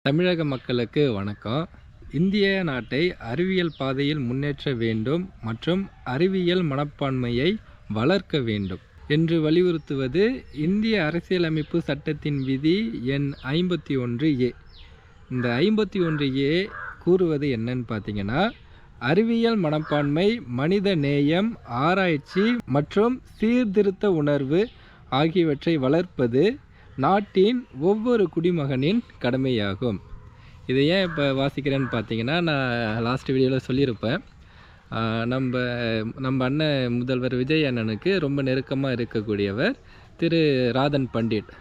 தமிழக மக்களுக்கு வணக்கம். இந்திய நாட்டை அறிவியல் பாதையில் முன்னேற்ற வேண்டும் மற்றும் அறிவியல் மனப்பான்மையை வளர்க்க வேண்டும் என்று வலியுறுத்துவது இந்திய அரசியலமைப்பு சட்டத்தின் விதி எண் 51A. இந்த 51A கூறுவது என்னன்னு பார்த்தீங்கன்னா, அறிவியல் மனப்பான்மை, மனித நேயம், ஆராய்ச்சி மற்றும் சீர்திருத்த உணர்வு ஆகியவற்றை வளர்ப்பது நாட்டின் ஒவ்வொரு குடிமகனின் கடமையாகும். இதை ஏன் இப்போ வாசிக்கிறேன்னு பார்த்தீங்கன்னா, நான் லாஸ்ட் வீடியோவில் சொல்லியிருப்பேன். நம்ம அண்ணன் முதல்வர் விஜய் அண்ணனுக்கு ரொம்ப நெருக்கமாக இருக்கக்கூடியவர் திரு ராதன் பண்டிட்.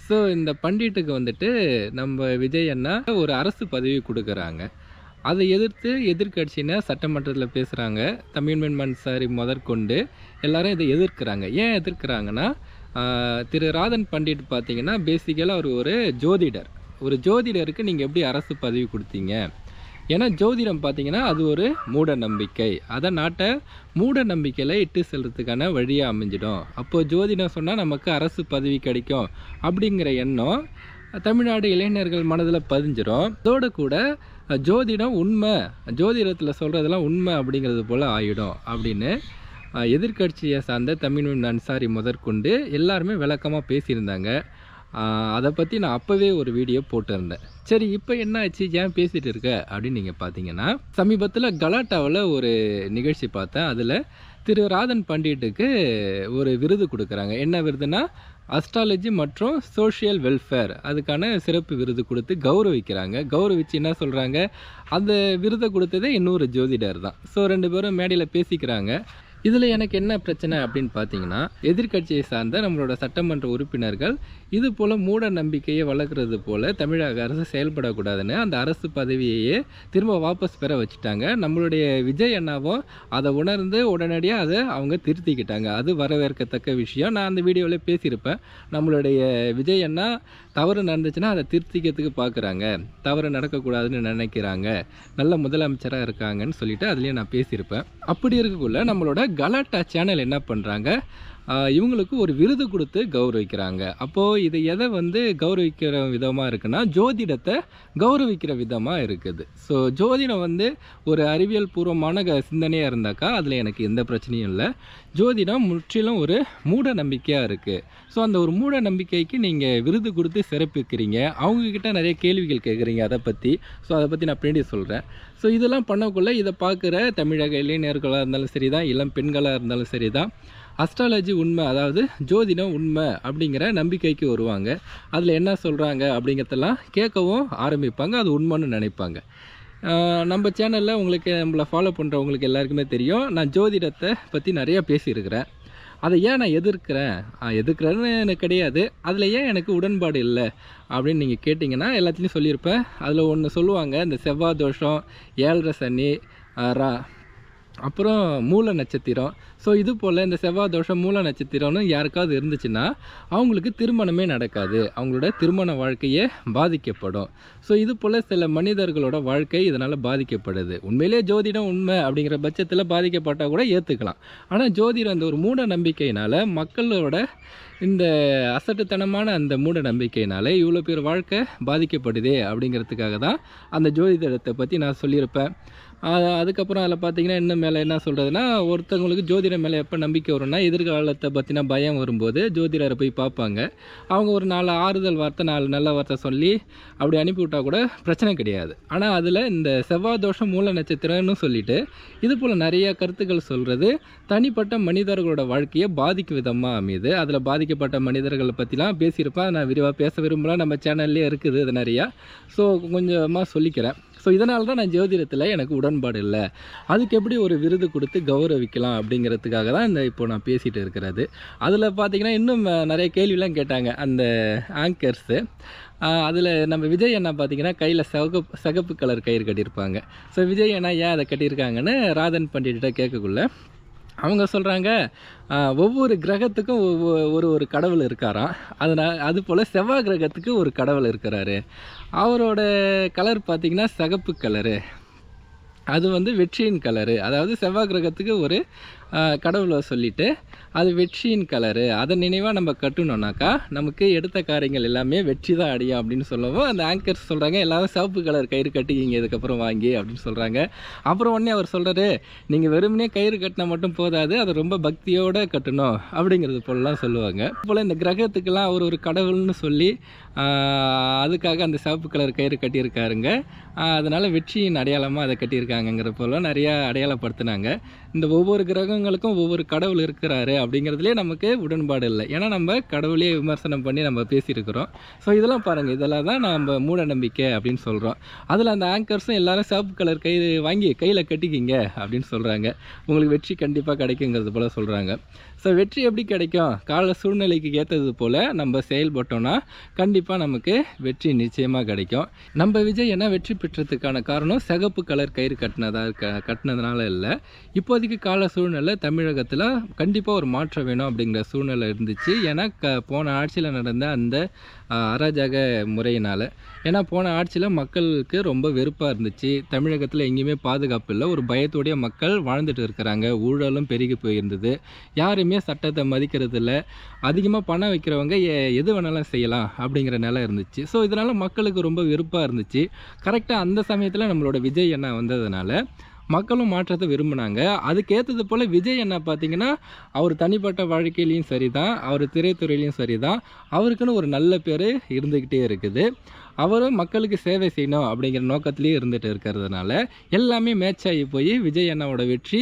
ஸோ இந்த பண்டிட்டுக்கு வந்துட்டு நம்ம விஜய் அண்ணா ஒரு அரசு பதவி கொடுக்குறாங்க. அதை எதிர்த்து எதிர்கட்சியினர் சட்டமன்றத்தில் பேசுகிறாங்க. தமிழ்மன் அன்சாரி முதற்கொண்டு எல்லாரும் இதை எதிர்க்கிறாங்க. ஏன் எதிர்க்கிறாங்கன்னா, திரு ராதன் பண்டிட் பார்த்தீங்கன்னா பேசிக்கலாக அவர் ஒரு ஜோதிடர். ஒரு ஜோதிடருக்கு நீங்கள் எப்படி அரசு பதவி கொடுத்தீங்க? ஏன்னா ஜோதிடம் பார்த்தீங்கன்னா அது ஒரு மூட நம்பிக்கை. அதை நாட்டை மூட நம்பிக்கையில் இட்டு செல்றதுக்கான வழியாக அமைஞ்சிடும். அப்போது ஜோதிடம் சொன்னால் நமக்கு அரசு பதவி கிடைக்கும் அப்படிங்கிற எண்ணம் தமிழ்நாடு இளைஞர்கள் மனதில் பதிஞ்சிடும். அதோடு கூட ஜோதிடம் உண்மை, ஜோதிடத்தில் சொல்கிறதெல்லாம் உண்மை அப்படிங்கிறது போல் ஆகிடும் அப்படின்னு எதிர்கட்சியை சார்ந்த தமிழ்மன் அன்சாரி முதற்கொண்டு எல்லாருமே விளக்கமாக பேசியிருந்தாங்க. அதை பற்றி நான் அப்போவே ஒரு வீடியோ போட்டிருந்தேன். சரி, இப்போ என்ன ஆச்சு, ஏன் பேசிகிட்டு இருக்க அப்படின்னு நீங்கள் பார்த்தீங்கன்னா, சமீபத்தில் கலாட்டாவில் ஒரு நிகழ்ச்சி பார்த்தேன். அதில் திரு ராதன் பண்டிட்டுக்கு ஒரு விருது கொடுக்குறாங்க. என்ன விருதுனா, அஸ்ட்ராலஜி மற்றும் சோஷியல் வெல்ஃபேர், அதுக்கான சிறப்பு விருது கொடுத்து கௌரவிக்கிறாங்க. கௌரவிச்சு என்ன சொல்கிறாங்க, அந்த விருதை கொடுத்ததே இன்னொரு ஜோதிடர் தான். ஸோ 2 பேரும் மேடையில் பேசிக்கிறாங்க. இதில் எனக்கு என்ன பிரச்சனை அப்படின்னு பார்த்தீங்கன்னா, எதிர்கட்சியை சார்ந்த நம்மளோட சட்டமன்ற உறுப்பினர்கள் இது போல் மூட நம்பிக்கையை வளர்க்குறது போல் தமிழக அரசு செயல்படக்கூடாதுன்னு அந்த அரசு பதவியையே திரும்ப வாபஸ் பெற வச்சுட்டாங்க. நம்மளுடைய விஜய் அண்ணாவும் அதை உணர்ந்து உடனடியாக அதை அவங்க திருத்திக்கிட்டாங்க. அது வரவேற்கத்தக்க விஷயம். நான் அந்த வீடியோவில் பேசியிருப்பேன். நம்மளுடைய விஜய் அண்ணா தவறு நடந்துச்சுன்னா அதை திருத்திக்கிறதுக்கு பார்க்குறாங்க, தவறு நடக்கக்கூடாதுன்னு நினைக்கிறாங்க, நல்ல முதலமைச்சராக இருக்காங்கன்னு சொல்லிட்டு அதுலேயும் நான் பேசியிருப்பேன். அப்படி இருக்கக்குள்ள நம்மளோட கலாட்டா சேனல் என்ன பண்ணுறாங்க, இவங்களுக்கு ஒரு விருது கொடுத்து கௌரவிக்கிறாங்க. அப்போது இது எதை கௌரவிக்கிற விதமாக இருக்குன்னா, ஜோதிடத்தை கௌரவிக்கிற விதமாக இருக்குது. ஸோ ஜோதிடம் ஒரு அறிவியல் பூர்வமான சிந்தனையாக இருந்தாக்கா அதில் எனக்கு எந்த பிரச்சனையும் இல்லை. ஜோதிடம் முற்றிலும் ஒரு மூட நம்பிக்கையாக இருக்குது. ஸோ அந்த ஒரு மூட நம்பிக்கைக்கு நீங்கள் விருது கொடுத்து சிறப்பிக்கிறீங்க, அவங்கக்கிட்ட நிறைய கேள்விகள் கேட்குறீங்க அதை பற்றி. ஸோ அதை பற்றி நான் பின்னாடி சொல்கிறேன். ஸோ இதெல்லாம் பண்ணக்குள்ளே இதை பார்க்குற தமிழக இளைஞர்களாக இருந்தாலும் சரி தான், இளம் பெண்களாக இருந்தாலும் சரி தான், அஸ்ட்ராலஜி உண்மை, அதாவது ஜோதிடம் உண்மை அப்படிங்கிற நம்பிக்கைக்கு வருவாங்க. அதில் என்ன சொல்கிறாங்க அப்படிங்கிறதெல்லாம் கேட்கவும் ஆரம்பிப்பாங்க. அது உண்மைன்னு நினைப்பாங்க. நம்ம சேனலில் நம்மளை ஃபாலோ பண்ணுறவங்களுக்கு எல்லாருக்குமே தெரியும், நான் ஜோதிடத்தை பற்றி நிறையா பேசியிருக்கிறேன். அதை ஏன் நான் எதிர்க்கிறேன்னு எனக்கு கிடையாது, அதில் ஏன் எனக்கு உடன்பாடு இல்லை அப்படின்னு நீங்கள் கேட்டிங்கன்னா எல்லாத்துலேயும் சொல்லியிருப்பேன். அதில் ஒன்று சொல்லுவாங்க, இந்த செவ்வாய் தோஷம், 7.5 சனி, அப்புறம் மூல நட்சத்திரம். ஸோ இது போல் இந்த செவ்வாய் தோஷம், மூல நட்சத்திரம்னு யாருக்காவது இருந்துச்சுன்னா அவங்களுக்கு திருமணமே நடக்காது, அவங்களோட திருமண வாழ்க்கையே பாதிக்கப்படும். ஸோ இது போல் சில மனிதர்களோட வாழ்க்கை இதனால் பாதிக்கப்படுது. உண்மையிலே ஜோதிடம் உண்மை அப்படிங்கிற பட்சத்தில் பாதிக்கப்பட்டால் கூட ஏற்றுக்கலாம். ஆனால் ஜோதிடம் அந்த ஒரு மூட நம்பிக்கையினால், மக்களோட இந்த அசட்டுத்தனமான அந்த மூட நம்பிக்கையினால் இவ்வளோ பேர் வாழ்க்கை பாதிக்கப்படுதே அப்படிங்கிறதுக்காக தான் அந்த ஜோதிடத்தை பற்றி நான் சொல்லியிருப்பேன். அதுக்கப்புறம் அதில் பார்த்தீங்கன்னா இன்னும் மேலே என்ன சொல்கிறதுனா, ஒருத்தவங்களுக்கு ஜோதிடம் மேலே எப்போ நம்பிக்கை வரும்னா, எதிர்காலத்தை பற்றின பயம் வரும்போது ஜோதிடரை போய் பார்ப்பாங்க. அவங்க ஒரு 4 ஆறுதல் வார்த்தை, 4 நல்ல வார்த்தை சொல்லி அப்படி அனுப்பிவிட்டால் கூட பிரச்சனை கிடையாது. ஆனால் அதில் இந்த செவ்வாய் தோஷம், மூல நட்சத்திரம்னு சொல்லிட்டு இது போல் நிறைய கருத்துக்கள் சொல்கிறது தனிப்பட்ட மனிதர்களோட வாழ்க்கையை பாதிக்கும் விதமாக அமையுது. அதில் பாதிக்கப்பட்ட மனிதர்களை பற்றிலாம் பேசியிருப்பேன். நான் விரிவாக பேச விரும்பலாம், நம்ம சேனல்லே இருக்குது அது நிறையா. ஸோ கொஞ்சமாக சொல்லிக்கிறேன். ஸோ இதனால தான் நான் ஜோதிடத்தில் எனக்கு உடன்பாடு இல்லை, அதுக்கு எப்படி ஒரு விருது கொடுத்து கௌரவிக்கலாம் அப்படிங்கிறதுக்காக தான் இப்போ நான் பேசிகிட்டு இருக்கிறது. அதில் பார்த்திங்கன்னா இன்னும் நிறைய கேள்விலாம் கேட்டாங்க அந்த ஆங்கர்ஸு. அதில் நம்ம விஜய் அண்ணா பார்த்திங்கன்னா கையில் சிகப்பு கலர் கயிறு கட்டியிருப்பாங்க. ஸோ விஜய் அண்ணா ஏன் அதை கட்டியிருக்காங்கன்னு ராதன் பண்டிட்ட கேட்கக்குள்ள அவங்க சொல்கிறாங்க, ஒவ்வொரு கிரகத்துக்கும் ஒரு கடவுள் இருக்காராம். அது போல் செவ்வாய் கிரகத்துக்கு ஒரு கடவுள் இருக்கிறாரு. அவரோட கலர் பார்த்திங்கன்னா சிகப்பு கலரு, அது வெற்றியின் கலரு. அதாவது செவ்வாய் கிரகத்துக்கு ஒரு கடவுளை சொல்லிவிட்டு அது வெற்றியின் கலரு, அதை நினைவாக நம்ம கட்டணுன்னாக்கா நமக்கு எடுத்த காரியங்கள் எல்லாமே வெற்றி தான் அடையும் அப்படின்னு சொல்லவும் அந்த ஆங்கர்ஸ் சொல்கிறாங்க, எல்லோரும் சிவப்பு கலர் கயிறு கட்டிக்கிங்க இதுக்கப்புறம் வாங்கி அப்படின்னு சொல்கிறாங்க. அப்புறம் உடனே அவர் சொல்கிறாரு, நீங்கள் வெறுமனே கயிறு கட்டினா மட்டும் போதாது, அதை ரொம்ப பக்தியோடு கட்டணும் அப்படிங்கிறது போலலாம் சொல்லுவாங்க. போல் இந்த கிரகத்துக்கெல்லாம் அவர் ஒரு கடவுள்னு சொல்லி அதுக்காக அந்த சிவப்பு கலர் கயிறு கட்டியிருக்காருங்க. அதனால் வெற்றியின் அடையாளமாக அதை கட்டியிருக்காங்கங்கிற போல நிறையா அடையாளப்படுத்தினாங்க. இந்த ஒவ்வொரு கிரகங்களுக்கும் ஒவ்வொரு கடவுள் இருக்கிறாரு அப்படிங்கிறதுலே நமக்கு உடன்பாடு இல்லை. ஏன்னா நம்ம கடவுளையே விமர்சனம் பண்ணி நம்ம பேசியிருக்கிறோம். ஸோ இதெல்லாம் பாருங்கள், இதெல்லாம் தான் நம்ம மூட நம்பிக்கை அப்படின்னு சொல்கிறோம். அதில் அந்த ஆங்கர்ஸும் எல்லோரும் சிவப்பு கலர் கயிறு வாங்கி கையில் கட்டிக்கிங்க அப்படின்னு சொல்கிறாங்க. உங்களுக்கு வெற்றி கண்டிப்பாக கிடைக்குங்கிறது போல் சொல்கிறாங்க. ஸோ வெற்றி எப்படி கிடைக்கும்? கால சூழ்நிலைக்கு ஏற்றது போல் நம்ம செயல்பட்டோன்னா கண்டிப்பாக நமக்கு வெற்றி நிச்சயமாக கிடைக்கும். நம்ம விஜய் என்ன வெற்றி பெற்றதுக்கான காரணம் சிகப்பு கலர் கயிறு கட்டினதுனால இல்லை. இப்போதைக்கு கால சூழ்நிலை தமிழகத்தில் கண்டிப்பாக ஒரு மாற்றம் வேணும் அப்படிங்கிற சூழ்நிலை இருந்துச்சு. ஏன்னா போன ஆட்சியில் நடந்த அந்த அராஜக முறையினால். ஏன்னா போன ஆட்சியில் மக்களுக்கு ரொம்ப வெறுப்பாக இருந்துச்சு. தமிழகத்தில் எங்கேயுமே பாதுகாப்பு இல்லை, ஒரு பயத்தோடைய மக்கள் வாழ்ந்துட்டு இருக்கிறாங்க. ஊழலும் பெருகி போயிருந்தது. யாருமே சட்டத்தை மதிக்கிறது இல்லை. அதிகமாக பணம் வைக்கிறவங்க எது வேணாலும் செய்யலாம் அப்படிங்கிற நிலை இருந்துச்சு. ஸோ இதனால் மக்களுக்கு ரொம்ப வெறுப்பாக இருந்துச்சு. கரெக்டாக அந்த சமயத்தில் நம்மளோட விஜய் அண்ணா வந்ததுனால மக்களும் மாற்றத்தை விரும்பினாங்க. அதுக்கேற்றது போல் விஜய் அண்ணா பார்த்திங்கன்னா அவர் தனிப்பட்ட வாழ்க்கையிலையும் சரி தான், அவர் திரைத்துறையிலையும் சரி தான், அவருக்குன்னு ஒரு நல்ல பேர் இருந்துக்கிட்டே இருக்குது. அவரும் மக்களுக்கு சேவை செய்யணும் அப்படிங்கிற நோக்கத்திலே இருந்துகிட்டு இருக்கிறதுனால எல்லாமே மேட்ச் ஆகி போய் விஜய் அண்ணாவோட வெற்றி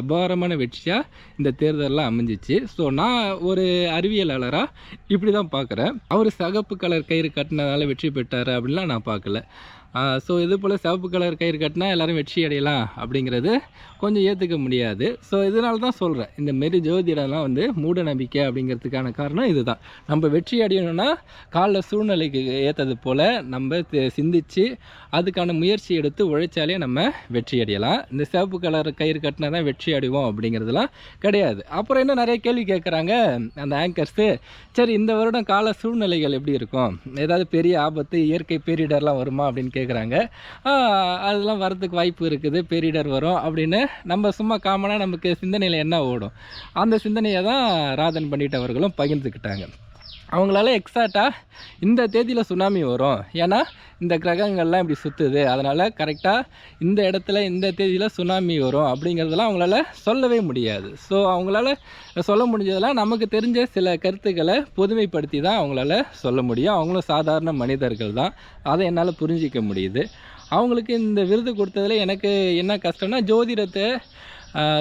அபாரமான வெற்றியாக இந்த தேர்தலில் அமைஞ்சிச்சு. ஸோ நான் ஒரு அறிவியலாளராக இப்படி தான் பார்க்குறேன். அவர் சிகப்பு கலர் கயிறு கட்டினதால வெற்றி பெற்றார் அப்படின்லாம் நான் பார்க்கல. ஸோ இது போல் சிவப்பு கலர் கயிறு கட்டினா எல்லோரும் வெற்றி அடையலாம் அப்படிங்கிறது கொஞ்சம் ஏற்றுக்க முடியாது. ஸோ இதனால தான் சொல்கிறேன், இந்த மாரி ஜோதிடம்லாம் மூட நம்பிக்கை அப்படிங்கிறதுக்கான காரணம் இதுதான். நம்ம வெற்றி அடையணும்னா கால சூழ்நிலைக்கு ஏற்றது போல் நம்ம சிந்தித்து அதுக்கான முயற்சி எடுத்து உழைச்சாலே நம்ம வெற்றி அடையலாம். இந்த சிவப்பு கலர் கயிறு கட்டினா தான் வெற்றி அடைவோம் அப்படிங்கிறதுலாம் கிடையாது. அப்புறம் இன்னும் நிறைய கேள்வி கேட்குறாங்க அந்த ஆங்கர்ஸு. சரி, இந்த வருடம் கால சூழ்நிலைகள் எப்படி இருக்கும்? ஏதாவது பெரிய ஆபத்து, இயற்கை பேரிடர்லாம் வருமா அப்படின்னு கேட்குறாங்க. அதெல்லாம் வரதுக்கு வாய்ப்பு இருக்குது, பேரிடர் வரும் அப்படின்னு நம்ம சும்மா காமனாக நமக்கு சிந்தனையில் என்ன ஓடும், அந்த சிந்தனையை தான் ராதன் பண்டிட் அவர்களும் பகிர்ந்துக்கிட்டாங்க. அவங்களால எக்ஸாக்டாக இந்த தேதியில் சுனாமி வரும், ஏன்னா இந்த கிரகங்கள்லாம் இப்படி சுற்றுது, அதனால் கரெக்டாக இந்த இடத்துல இந்த தேதியில் சுனாமி வரும் அப்படிங்கிறதெல்லாம் அவங்களால சொல்லவே முடியாது. ஸோ அவங்களால சொல்ல முடிஞ்சதெல்லாம் நமக்கு தெரிஞ்ச சில கருத்துக்களை பொதுமைப்படுத்தி தான் அவங்களால சொல்ல முடியும். அவங்களும் சாதாரண மனிதர்கள் தான், அதை என்னால் புரிஞ்சிக்க முடியுது. அவங்களுக்கு இந்த விருது கொடுத்ததில் எனக்கு என்ன கஷ்டம்னா, ஜோதிடத்தை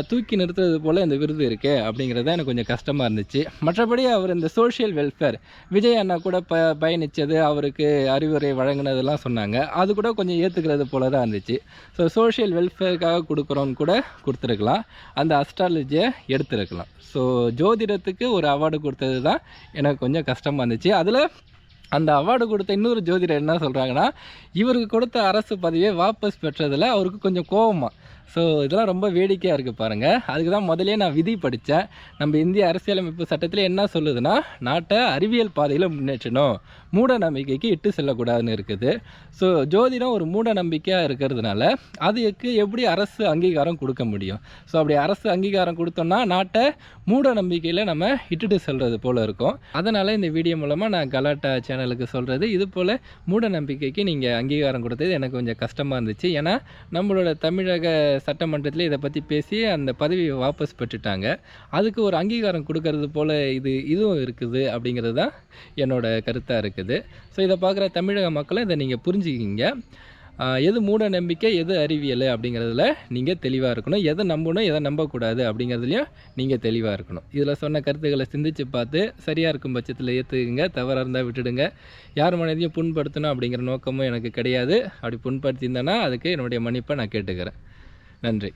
தூக்கி நிறுத்துறது போல் இந்த விருது இருக்கே அப்படிங்கிறது எனக்கு கொஞ்சம் கஷ்டமாக இருந்துச்சு. மற்றபடி அவர் இந்த சோஷியல் வெல்ஃபேர் விஜய் அண்ணா கூட பயணித்தது, அவருக்கு அறிவுரை வழங்கினதெல்லாம் சொன்னாங்க, அது கூட கொஞ்சம் ஏற்றுக்கிறது போல தான் இருந்துச்சு. ஸோ சோஷியல் வெல்ஃபேருக்காக கொடுக்குறோன்னு கூட கொடுத்துருக்கலாம், அந்த அஸ்ட்ராலஜியை எடுத்துருக்கலாம். ஸோ ஜோதிடத்துக்கு ஒரு அவார்டு கொடுத்தது தான் எனக்கு கொஞ்சம் கஷ்டமாக இருந்துச்சு. அதில் அந்த அவார்டு கொடுத்த இன்னொரு ஜோதிடர் என்ன சொல்கிறாங்கன்னா, இவருக்கு கொடுத்த அரசு பதவியை வாபஸ் பெற்றதில் அவருக்கு கொஞ்சம் கோபமாக. ஸோ இதெல்லாம் ரொம்ப வேடிக்கையாக இருக்குது பாருங்கள். அதுக்கு தான் முதலே நான் விதி படித்தேன். நம்ம இந்திய அரசியலமைப்பு சட்டத்தில் என்ன சொல்லுதுன்னா, நாட்டை அறிவியல் பாதையில் முன்னேற்றணும், மூட நம்பிக்கைக்கு இட்டு செல்லக்கூடாதுன்னு இருக்குது. ஸோ ஜோதிடம் ஒரு மூட நம்பிக்கையாக இருக்கிறதுனால அதுக்கு எப்படி அரசு அங்கீகாரம் கொடுக்க முடியும்? ஸோ அப்படி அரசு அங்கீகாரம் கொடுத்தோம்னா நாட்டை மூட நம்பிக்கையில் நம்ம இட்டுட்டு செல்வது போல் இருக்கும். அதனால் இந்த வீடியோ மூலமாக நான் கலாட்டா சேனலுக்கு சொல்கிறது, இது போல் மூட நம்பிக்கைக்கு நீங்கள் அங்கீகாரம் கொடுத்தது எனக்கு கொஞ்சம் கஷ்டமாக இருந்துச்சு. ஏன்னா நம்மளோட தமிழக சட்டமன்றத்தில் இதை பற்றி பேசி அந்த பதவியை வாபஸ் பெற்றுட்டாங்க. அதுக்கு ஒரு அங்கீகாரம் கொடுக்கறது போல் இதுவும் இருக்குது அப்படிங்கிறது தான் என்னோட கருத்தாக இருக்குது. ஸோ இதை பார்க்குற தமிழக மக்களும் இதை நீங்கள் புரிஞ்சுக்கிங்க. எது மூட நம்பிக்கை, எது அறிவியல் அப்படிங்கிறதுல நீங்கள் தெளிவாக இருக்கணும். எதை நம்பணும், எதை நம்பக்கூடாது அப்படிங்கிறதுலையும் நீங்கள் தெளிவாக இருக்கணும். இதில் சொன்ன கருத்துக்களை சிந்தித்து பார்த்து சரியாக இருக்கும் பட்சத்தில் ஏற்றுக்குங்க, தவறாக இருந்தால் விட்டுடுங்க. யார் மனதையும் புண்படுத்தணும் அப்படிங்கிற நோக்கமும் எனக்கு கிடையாது. அப்படி புண்படுத்தியிருந்தேன்னா அதுக்கு என்னுடைய மன்னிப்பை நான் கேட்டுக்கிறேன். நன்றி.